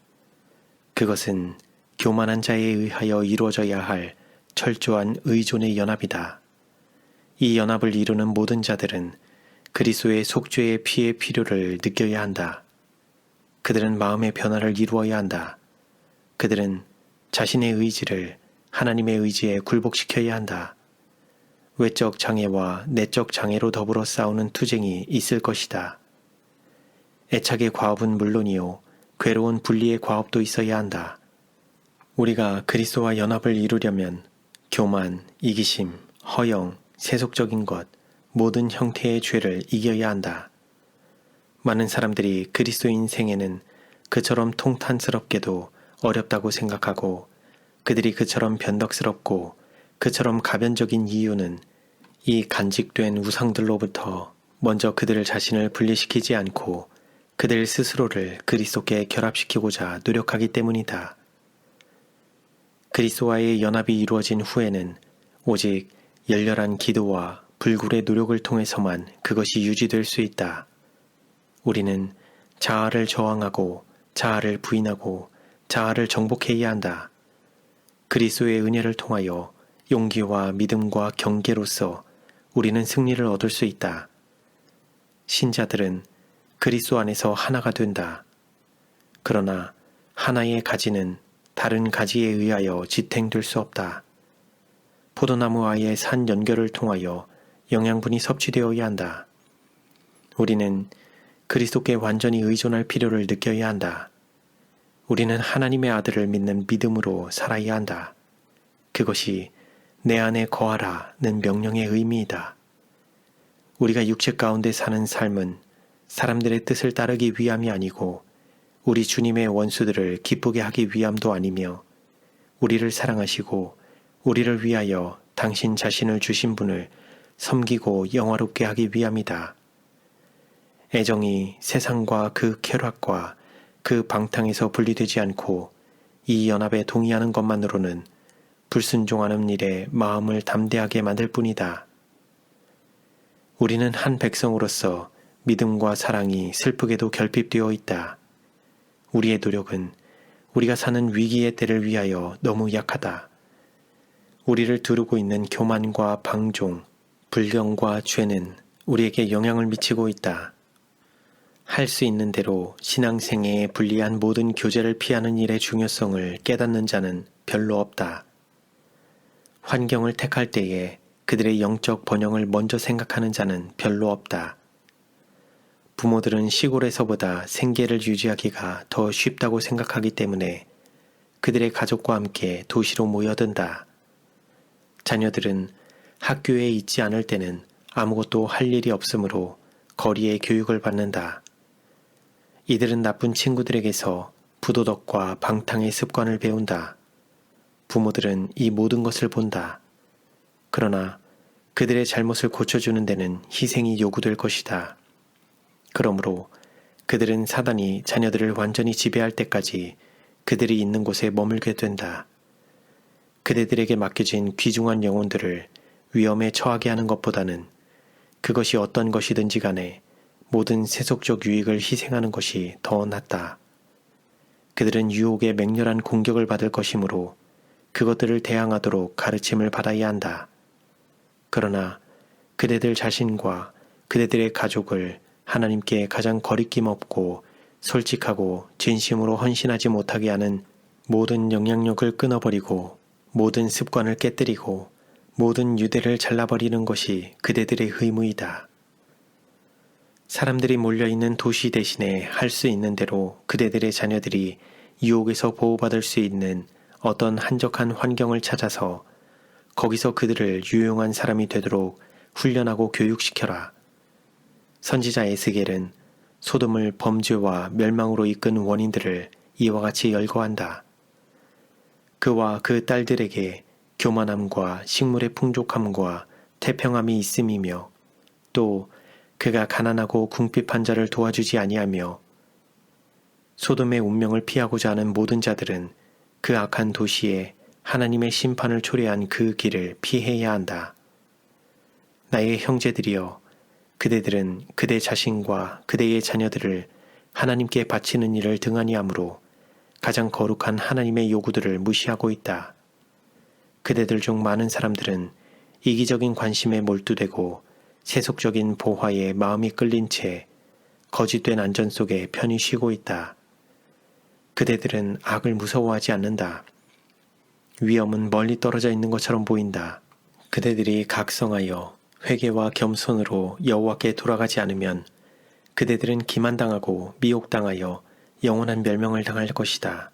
그것은 교만한 자에 의하여 이루어져야 할 철저한 의존의 연합이다. 이 연합을 이루는 모든 자들은 그리스도의 속죄의 피의 필요를 느껴야 한다. 그들은 마음의 변화를 이루어야 한다. 그들은 자신의 의지를 하나님의 의지에 굴복시켜야 한다. 외적 장애와 내적 장애로 더불어 싸우는 투쟁이 있을 것이다. 애착의 과업은 물론이요, 괴로운 분리의 과업도 있어야 한다. 우리가 그리스도와 연합을 이루려면 교만, 이기심, 허영, 세속적인 것, 모든 형태의 죄를 이겨야 한다. 많은 사람들이 그리스도 인생에는 그처럼 통탄스럽게도 어렵다고 생각하고 그들이 그처럼 변덕스럽고 그처럼 가변적인 이유는 이 간직된 우상들로부터 먼저 그들 자신을 분리시키지 않고 그들 스스로를 그리스도께 결합시키고자 노력하기 때문이다. 그리스도와의 연합이 이루어진 후에는 오직 열렬한 기도와 불굴의 노력을 통해서만 그것이 유지될 수 있다. 우리는 자아를 저항하고 자아를 부인하고 자아를 정복해야 한다. 그리스도의 은혜를 통하여 용기와 믿음과 경계로서 우리는 승리를 얻을 수 있다. 신자들은 그리스도 안에서 하나가 된다. 그러나 하나의 가지는 다른 가지에 의하여 지탱될 수 없다. 포도나무와의 산 연결을 통하여 영양분이 섭취되어야 한다. 우리는 그리스도께 완전히 의존할 필요를 느껴야 한다. 우리는 하나님의 아들을 믿는 믿음으로 살아야 한다. 그것이 내 안에 거하라는 명령의 의미이다. 우리가 육체 가운데 사는 삶은 사람들의 뜻을 따르기 위함이 아니고 우리 주님의 원수들을 기쁘게 하기 위함도 아니며 우리를 사랑하시고 우리를 위하여 당신 자신을 주신 분을 섬기고 영화롭게 하기 위함이다. 애정이 세상과 그 쾌락과 그 방탕에서 분리되지 않고 이 연합에 동의하는 것만으로는 불순종하는 일에 마음을 담대하게 만들 뿐이다. 우리는 한 백성으로서 믿음과 사랑이 슬프게도 결핍되어 있다. 우리의 노력은 우리가 사는 위기의 때를 위하여 너무 약하다. 우리를 두르고 있는 교만과 방종, 불경과 죄는 우리에게 영향을 미치고 있다. 할 수 있는 대로 신앙생애에 불리한 모든 교제를 피하는 일의 중요성을 깨닫는 자는 별로 없다. 환경을 택할 때에 그들의 영적 번영을 먼저 생각하는 자는 별로 없다. 부모들은 시골에서보다 생계를 유지하기가 더 쉽다고 생각하기 때문에 그들의 가족과 함께 도시로 모여든다. 자녀들은 학교에 있지 않을 때는 아무것도 할 일이 없으므로 거리에 교육을 받는다. 이들은 나쁜 친구들에게서 부도덕과 방탕의 습관을 배운다. 부모들은 이 모든 것을 본다. 그러나 그들의 잘못을 고쳐주는 데는 희생이 요구될 것이다. 그러므로 그들은 사단이 자녀들을 완전히 지배할 때까지 그들이 있는 곳에 머물게 된다. 그대들에게 맡겨진 귀중한 영혼들을 위험에 처하게 하는 것보다는 그것이 어떤 것이든지 간에 모든 세속적 유익을 희생하는 것이 더 낫다. 그들은 유혹의 맹렬한 공격을 받을 것이므로 그것들을 대항하도록 가르침을 받아야 한다. 그러나 그대들 자신과 그대들의 가족을 하나님께 가장 거리낌 없고 솔직하고 진심으로 헌신하지 못하게 하는 모든 영향력을 끊어버리고 모든 습관을 깨뜨리고 모든 유대를 잘라버리는 것이 그대들의 의무이다. 사람들이 몰려있는 도시 대신에 할 수 있는 대로 그대들의 자녀들이 유혹에서 보호받을 수 있는 어떤 한적한 환경을 찾아서 거기서 그들을 유용한 사람이 되도록 훈련하고 교육시켜라. 선지자 에스겔은 소돔을 범죄와 멸망으로 이끈 원인들을 이와 같이 열거한다. 그와 그 딸들에게 교만함과 식물의 풍족함과 태평함이 있음이며 또 그가 가난하고 궁핍한 자를 도와주지 아니하며 소돔의 운명을 피하고자 하는 모든 자들은 그 악한 도시에 하나님의 심판을 초래한 그 길을 피해야 한다. 나의 형제들이여, 그대들은 그대 자신과 그대의 자녀들을 하나님께 바치는 일을 등한히 하므로 가장 거룩한 하나님의 요구들을 무시하고 있다. 그대들 중 많은 사람들은 이기적인 관심에 몰두되고 세속적인 보화에 마음이 끌린 채 거짓된 안전 속에 편히 쉬고 있다. 그대들은 악을 무서워하지 않는다. 위험은 멀리 떨어져 있는 것처럼 보인다. 그대들이 각성하여 회개와 겸손으로 여호와께 돌아가지 않으면 그대들은 기만당하고 미혹당하여 영원한 멸망을 당할 것이다.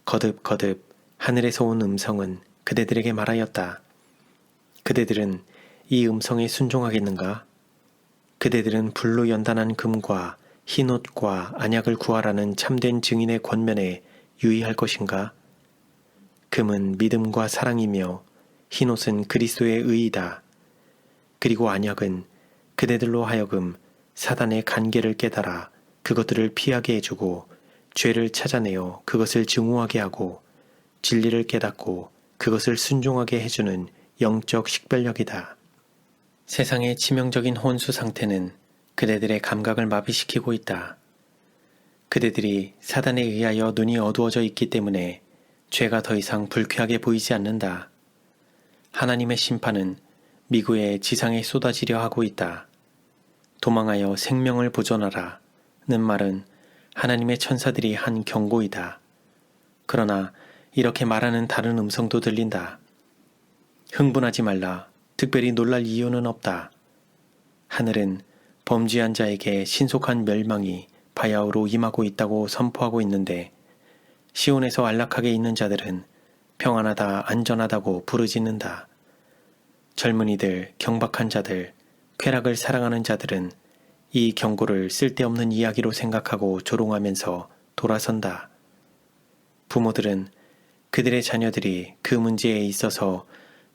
거듭 하늘에서 온 음성은 그대들에게 말하였다. 그대들은 이 음성에 순종하겠는가? 그대들은 불로 연단한 금과 흰옷과 안약을 구하라는 참된 증인의 권면에 유의할 것인가? 금은 믿음과 사랑이며 흰옷은 그리스도의 의이다. 그리고 안약은 그대들로 하여금 사단의 간계를 깨달아 그것들을 피하게 해주고 죄를 찾아내어 그것을 증오하게 하고 진리를 깨닫고 그것을 순종하게 해주는 영적 식별력이다. 세상의 치명적인 혼수 상태는 그대들의 감각을 마비시키고 있다. 그대들이 사단에 의하여 눈이 어두워져 있기 때문에 죄가 더 이상 불쾌하게 보이지 않는다. 하나님의 심판은 미구의 지상에 쏟아지려 하고 있다. 도망하여 생명을 보존하라 는 말은 하나님의 천사들이 한 경고이다. 그러나 이렇게 말하는 다른 음성도 들린다. 흥분하지 말라. 특별히 놀랄 이유는 없다. 하늘은 범죄한 자에게 신속한 멸망이 바야흐로 임하고 있다고 선포하고 있는데 시온에서 안락하게 있는 자들은 평안하다 안전하다고 부르짖는다. 젊은이들, 경박한 자들, 쾌락을 사랑하는 자들은 이 경고를 쓸데없는 이야기로 생각하고 조롱하면서 돌아선다. 부모들은 그들의 자녀들이 그 문제에 있어서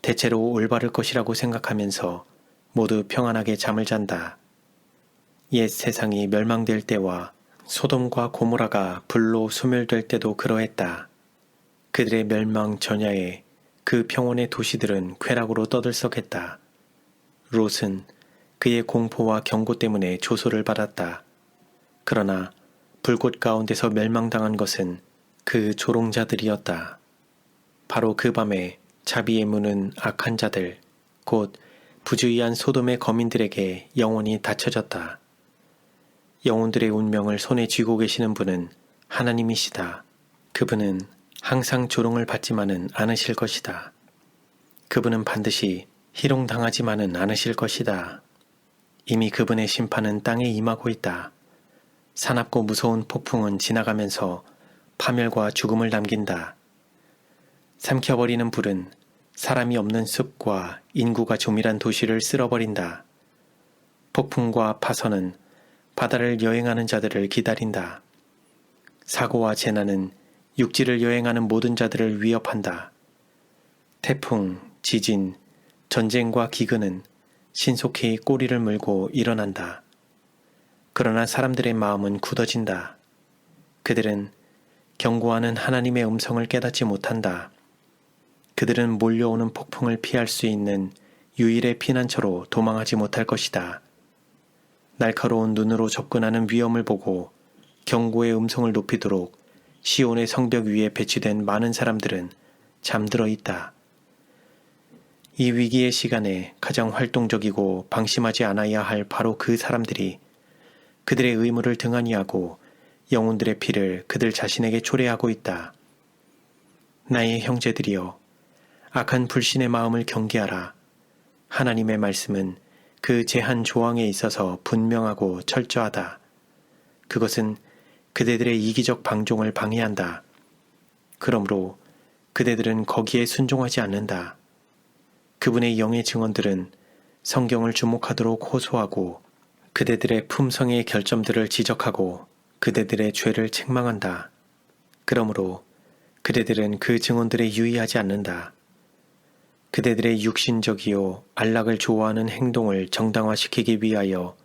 대체로 올바를 것이라고 생각하면서 모두 평안하게 잠을 잔다. 옛 세상이 멸망될 때와 소돔과 고모라가 불로 소멸될 때도 그러했다. 그들의 멸망 전야에 그 평온의 도시들은 쾌락으로 떠들썩했다. 롯은 그의 공포와 경고 때문에 조소를 받았다. 그러나 불꽃 가운데서 멸망당한 것은 그 조롱자들이었다. 바로 그 밤에 자비의 문은 악한 자들, 곧 부주의한 소돔의 거민들에게 영원히 닫혀졌다. 영혼들의 운명을 손에 쥐고 계시는 분은 하나님이시다. 그분은 항상 조롱을 받지만은 않으실 것이다. 그분은 반드시 희롱당하지만은 않으실 것이다. 이미 그분의 심판은 땅에 임하고 있다. 사납고 무서운 폭풍은 지나가면서 파멸과 죽음을 남긴다. 삼켜버리는 불은 사람이 없는 숲과 인구가 조밀한 도시를 쓸어버린다. 폭풍과 파선은 바다를 여행하는 자들을 기다린다. 사고와 재난은 육지를 여행하는 모든 자들을 위협한다. 태풍, 지진, 전쟁과 기근은 신속히 꼬리를 물고 일어난다. 그러나 사람들의 마음은 굳어진다. 그들은 경고하는 하나님의 음성을 깨닫지 못한다. 그들은 몰려오는 폭풍을 피할 수 있는 유일의 피난처로 도망하지 못할 것이다. 날카로운 눈으로 접근하는 위험을 보고 경고의 음성을 높이도록 시온의 성벽 위에 배치된 많은 사람들은 잠들어 있다. 이 위기의 시간에 가장 활동적이고 방심하지 않아야 할 바로 그 사람들이 그들의 의무를 등한히 하고 영혼들의 피를 그들 자신에게 초래하고 있다. 나의 형제들이여, 악한 불신의 마음을 경계하라. 하나님의 말씀은 그 제한 조항에 있어서 분명하고 철저하다. 그것은 그대들의 이기적 방종을 방해한다. 그러므로 그대들은 거기에 순종하지 않는다. 그분의 영의 증언들은 성경을 주목하도록 호소하고 그대들의 품성의 결점들을 지적하고 그대들의 죄를 책망한다. 그러므로 그대들은 그 증언들에 유의하지 않는다. 그대들의 육신적이요 안락을 좋아하는 행동을 정당화시키기 위하여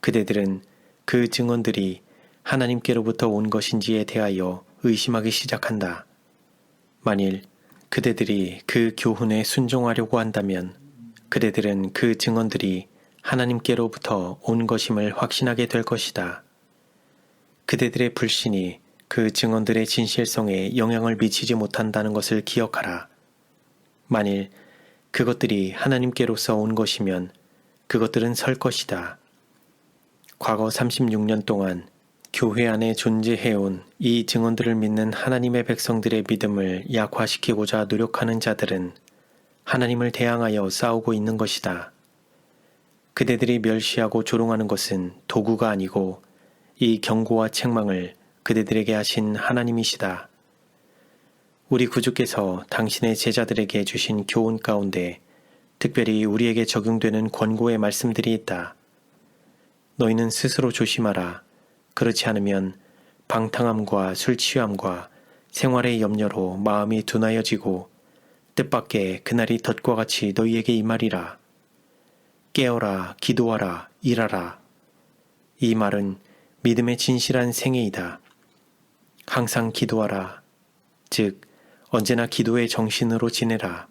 그대들은 그 증언들이 하나님께로부터 온 것인지에 대하여 의심하기 시작한다. 만일 그대들이 그 교훈에 순종하려고 한다면 그대들은 그 증언들이 하나님께로부터 온 것임을 확신하게 될 것이다. 그대들의 불신이 그 증언들의 진실성에 영향을 미치지 못한다는 것을 기억하라. 만일 그것들이 하나님께로서 온 것이면 그것들은 설 것이다. 과거 36년 동안 교회 안에 존재해온 이 증언들을 믿는 하나님의 백성들의 믿음을 약화시키고자 노력하는 자들은 하나님을 대항하여 싸우고 있는 것이다. 그대들이 멸시하고 조롱하는 것은 도구가 아니고 이 경고와 책망을 그대들에게 하신 하나님이시다. 우리 구주께서 당신의 제자들에게 주신 교훈 가운데 특별히 우리에게 적용되는 권고의 말씀들이 있다. 너희는 스스로 조심하라. 그렇지 않으면 방탕함과 술 취함과 생활의 염려로 마음이 둔하여지고 뜻밖의 그날이 덫과 같이 너희에게 임하리라. 깨어라, 기도하라, 일하라. 이 말은 믿음의 진실한 생애이다. 항상 기도하라. 즉 언제나 기도의 정신으로 지내라.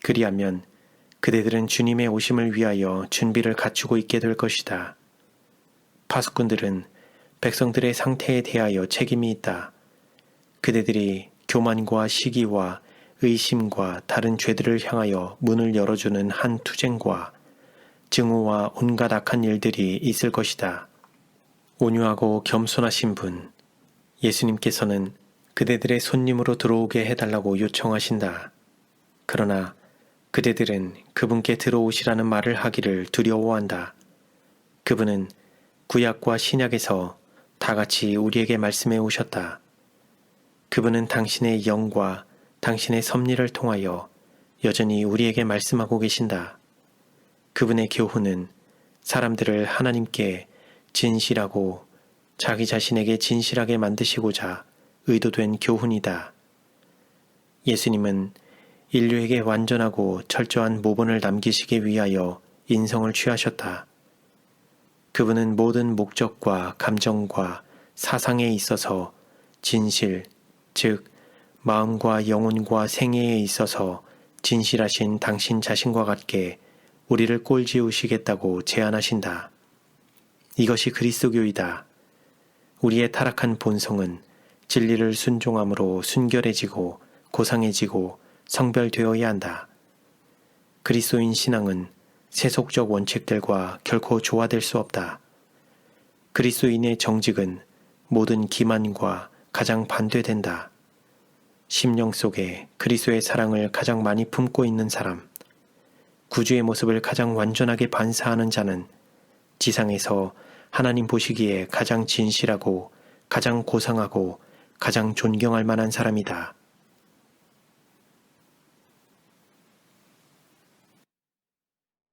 그리하면 그대들은 주님의 오심을 위하여 준비를 갖추고 있게 될 것이다. 파수꾼들은 백성들의 상태에 대하여 책임이 있다. 그대들이 교만과 시기와 의심과 다른 죄들을 향하여 문을 열어주는 한 투쟁과 증오와 온갖 악한 일들이 있을 것이다. 온유하고 겸손하신 분, 예수님께서는 그대들의 손님으로 들어오게 해달라고 요청하신다. 그러나 그대들은 그분께 들어오시라는 말을 하기를 두려워한다. 그분은 구약과 신약에서 다 같이 우리에게 말씀해 오셨다. 그분은 당신의 영과 당신의 섭리를 통하여 여전히 우리에게 말씀하고 계신다. 그분의 교훈은 사람들을 하나님께 진실하고 자기 자신에게 진실하게 만드시고자 의도된 교훈이다. 예수님은 인류에게 완전하고 철저한 모본을 남기시기 위하여 인성을 취하셨다. 그분은 모든 목적과 감정과 사상에 있어서 진실, 즉 마음과 영혼과 생애에 있어서 진실하신 당신 자신과 같게 우리를 꼴지우시겠다고 제안하신다. 이것이 그리스도교이다. 우리의 타락한 본성은 진리를 순종함으로 순결해지고 고상해지고 성별되어야 한다. 그리스도인 신앙은 세속적 원칙들과 결코 조화될 수 없다. 그리스도인의 정직은 모든 기만과 가장 반대된다. 심령 속에 그리스도의 사랑을 가장 많이 품고 있는 사람, 구주의 모습을 가장 완전하게 반사하는 자는 지상에서 하나님 보시기에 가장 진실하고 가장 고상하고 가장 존경할 만한 사람이다.